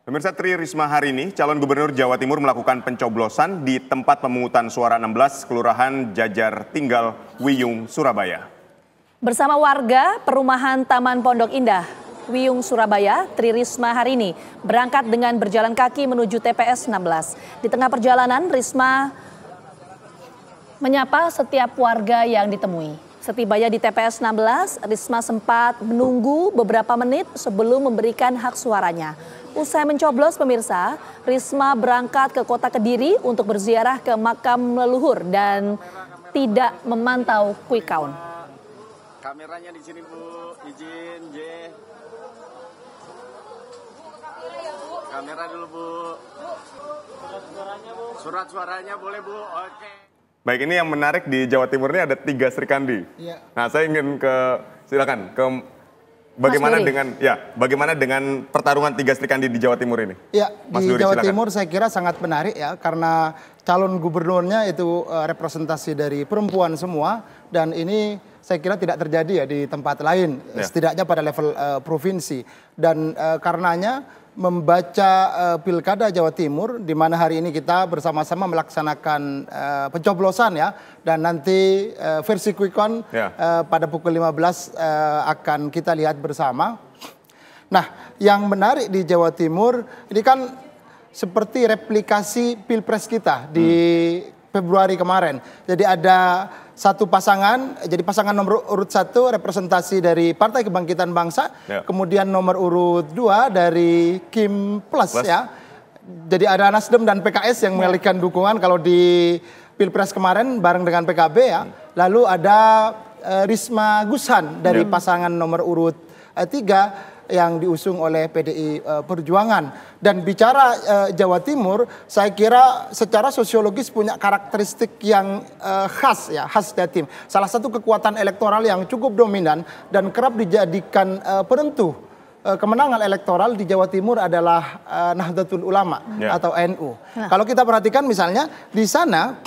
Pemirsa, Tri Risma hari ini, calon gubernur Jawa Timur melakukan pencoblosan di tempat pemungutan suara 16 Kelurahan Jajar Tinggal, Wiyung, Surabaya. Bersama warga perumahan Taman Pondok Indah, Wiyung, Surabaya, Tri Risma hari ini berangkat dengan berjalan kaki menuju TPS 16. Di tengah perjalanan, Risma menyapa setiap warga yang ditemui. Setibanya di TPS 16, Risma sempat menunggu beberapa menit sebelum memberikan hak suaranya. Usai mencoblos, pemirsa, Risma berangkat ke kota Kediri untuk berziarah ke makam leluhur dan tidak memantau quick count. Kameranya di sini, Bu. Izin, J. Kamera dulu, Bu. Surat suaranya boleh, Bu. Oke. Baik, ini yang menarik di Jawa Timur ini ada 3 Sri Kandi. Ya. Nah, saya ingin silakan bagaimana dengan pertarungan 3 Sri Kandi di Jawa Timur ini? Ya, Mas di Duri, Jawa silakan. Timur saya kira sangat menarik ya, karena calon gubernurnya itu representasi dari perempuan semua, dan ini saya kira tidak terjadi ya di tempat lain, setidaknya pada level provinsi. Dan karenanya membaca Pilkada Jawa Timur, di mana hari ini kita bersama-sama melaksanakan pencoblosan ya, dan nanti versi quick count pada pukul 15 akan kita lihat bersama. Nah, yang menarik di Jawa Timur ini kan seperti replikasi Pilpres kita di Februari kemarin. Jadi ada satu pasangan, jadi pasangan nomor urut 1 representasi dari Partai Kebangkitan Bangsa, kemudian nomor urut 2 dari Kim Plus ya. Jadi ada Nasdem dan PKS yang mengalihkan dukungan kalau di Pilpres kemarin bareng dengan PKB ya. Lalu ada Risma Gushan dari pasangan nomor urut 3 yang diusung oleh PDI Perjuangan. Dan bicara Jawa Timur, saya kira secara sosiologis punya karakteristik yang khas Jatim. Salah satu kekuatan elektoral yang cukup dominan dan kerap dijadikan penentu kemenangan elektoral di Jawa Timur adalah Nahdlatul Ulama atau NU. Kalau kita perhatikan misalnya di sana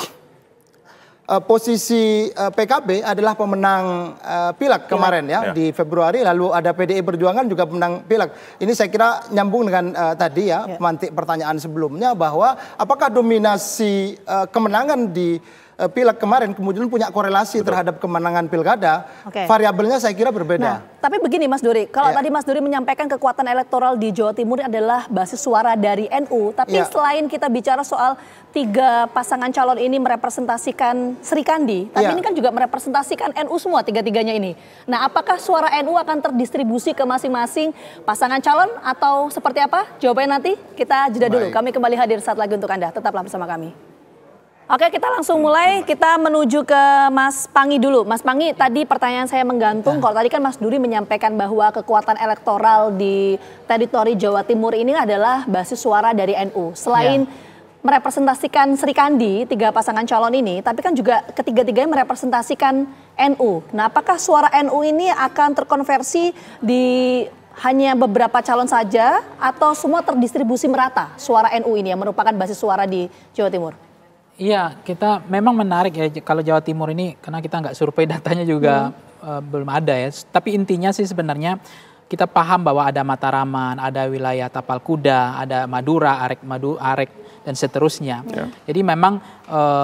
posisi PKB adalah pemenang pileg kemarin ya di Februari, lalu ada PDI Perjuangan juga pemenang pileg. Ini saya kira nyambung dengan tadi ya pemantik pertanyaan sebelumnya, bahwa apakah dominasi kemenangan di pileg kemarin kemudian punya korelasi terhadap kemenangan pilkada. Variabelnya saya kira berbeda. Nah, tapi begini Mas Duri, kalau tadi Mas Duri menyampaikan kekuatan elektoral di Jawa Timur adalah basis suara dari NU, tapi selain kita bicara soal 3 pasangan calon ini merepresentasikan Sri Kandi, tapi ini kan juga merepresentasikan NU semua 3-3-nya ini. Nah, apakah suara NU akan terdistribusi ke masing-masing pasangan calon atau seperti apa? Jawabannya nanti kita jeda dulu. Kami kembali hadir saat lagi untuk Anda. Tetaplah bersama kami. Oke, kita langsung mulai. Kita menuju ke Mas Pangi dulu. Mas Pangi, tadi pertanyaan saya menggantung. Kalau tadi kan Mas Duri menyampaikan bahwa kekuatan elektoral di teritori Jawa Timur ini adalah basis suara dari NU. Selain merepresentasikan Sri Kandi, 3 pasangan calon ini, tapi kan juga ketiga-tiganya merepresentasikan NU. Nah, apakah suara NU ini akan terkonversi di hanya beberapa calon saja atau semua terdistribusi merata suara NU ini yang merupakan basis suara di Jawa Timur? Iya, kita memang menarik ya kalau Jawa Timur ini, karena kita nggak survei datanya juga belum ada ya. Tapi intinya sih sebenarnya kita paham bahwa ada Mataraman, ada wilayah Tapal Kuda, ada Madura, Arek dan seterusnya. Jadi memang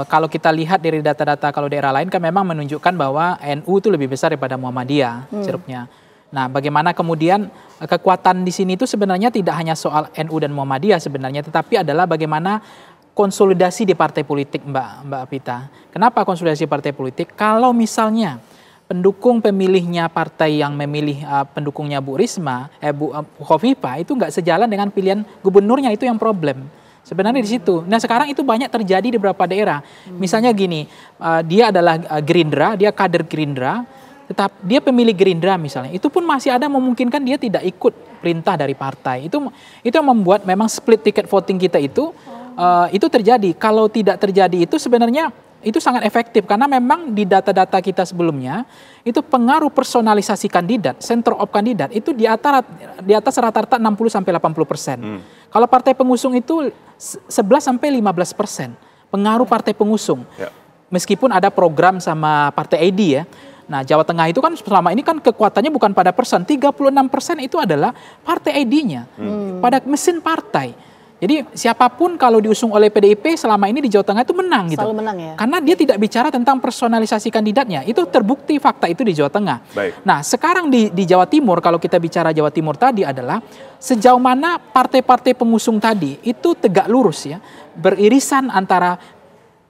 kalau kita lihat dari data-data kalau daerah lain kan memang menunjukkan bahwa NU itu lebih besar daripada Muhammadiyah ceruknya. Nah, bagaimana kemudian kekuatan di sini itu sebenarnya tidak hanya soal NU dan Muhammadiyah sebenarnya, tetapi adalah bagaimana konsolidasi di partai politik, Mbak Pita. Kenapa konsolidasi partai politik? Kalau misalnya pendukung pemilihnya partai yang memilih pendukungnya Bu Risma, Bu Khofifah itu nggak sejalan dengan pilihan gubernurnya, itu yang problem. Sebenarnya di situ. Nah, sekarang itu banyak terjadi di beberapa daerah. Misalnya gini, dia adalah Gerindra, dia kader Gerindra, tetap dia pemilih Gerindra misalnya. Itu pun masih ada memungkinkan dia tidak ikut perintah dari partai. Itu yang membuat memang split ticket voting kita itu terjadi. Kalau tidak terjadi itu sebenarnya itu sangat efektif karena memang di data-data kita sebelumnya itu pengaruh personalisasi kandidat, center of kandidat itu di atas rata-rata 60-80%. Kalau partai pengusung itu 11-15% pengaruh partai pengusung. Meskipun ada program sama partai ID ya. Nah, Jawa Tengah itu kan selama ini kan kekuatannya bukan pada persen, 36% itu adalah partai ID-nya, pada mesin partai. Jadi siapapun kalau diusung oleh PDIP selama ini di Jawa Tengah itu menang gitu. Selalu menang ya. Karena dia tidak bicara tentang personalisasi kandidatnya. Itu terbukti fakta itu di Jawa Tengah. Baik. Nah, sekarang di Jawa Timur, kalau kita bicara Jawa Timur tadi adalah sejauh mana partai-partai pengusung tadi itu tegak lurus ya, beririsan antara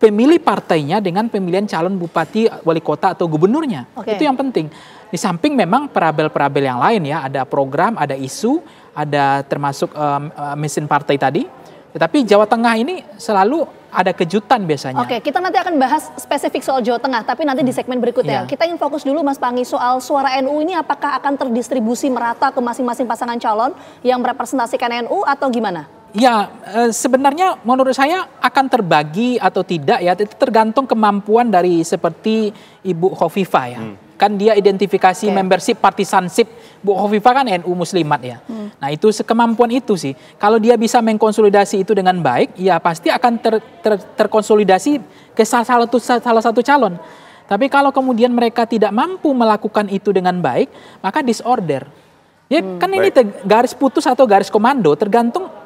pemilih partainya dengan pemilihan calon bupati, wali kota atau gubernurnya. Itu yang penting. Di samping memang perabel-perabel yang lain ya, ada program, ada isu, ada termasuk mesin partai tadi. Tetapi Jawa Tengah ini selalu ada kejutan biasanya. Oke, kita nanti akan bahas spesifik soal Jawa Tengah, tapi nanti di segmen berikutnya. Kita ingin fokus dulu Mas Panggi soal suara NU ini apakah akan terdistribusi merata ke masing-masing pasangan calon yang merepresentasikan NU atau gimana? Ya, sebenarnya menurut saya akan terbagi atau tidak ya, itu tergantung kemampuan dari seperti Ibu Khofifah ya. Kan dia identifikasi membership, partisanship. Bu Khofifah kan NU Muslimat ya. Nah itu kemampuan itu sih. Kalau dia bisa mengkonsolidasi itu dengan baik, ya pasti akan terkonsolidasi ke salah satu calon. Tapi kalau kemudian mereka tidak mampu melakukan itu dengan baik, maka disorder. Ya kan ini garis putus atau garis komando tergantung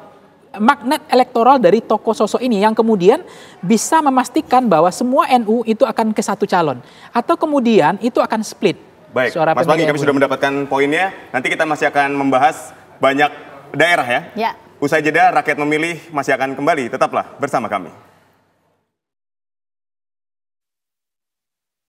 magnet elektoral dari tokoh sosok ini yang kemudian bisa memastikan bahwa semua NU itu akan ke satu calon atau kemudian itu akan split. Baik, Mas Panggi kami sudah mendapatkan poinnya. Nanti kita masih akan membahas banyak daerah ya. Ya. Usai jeda, rakyat memilih masih akan kembali. Tetaplah bersama kami.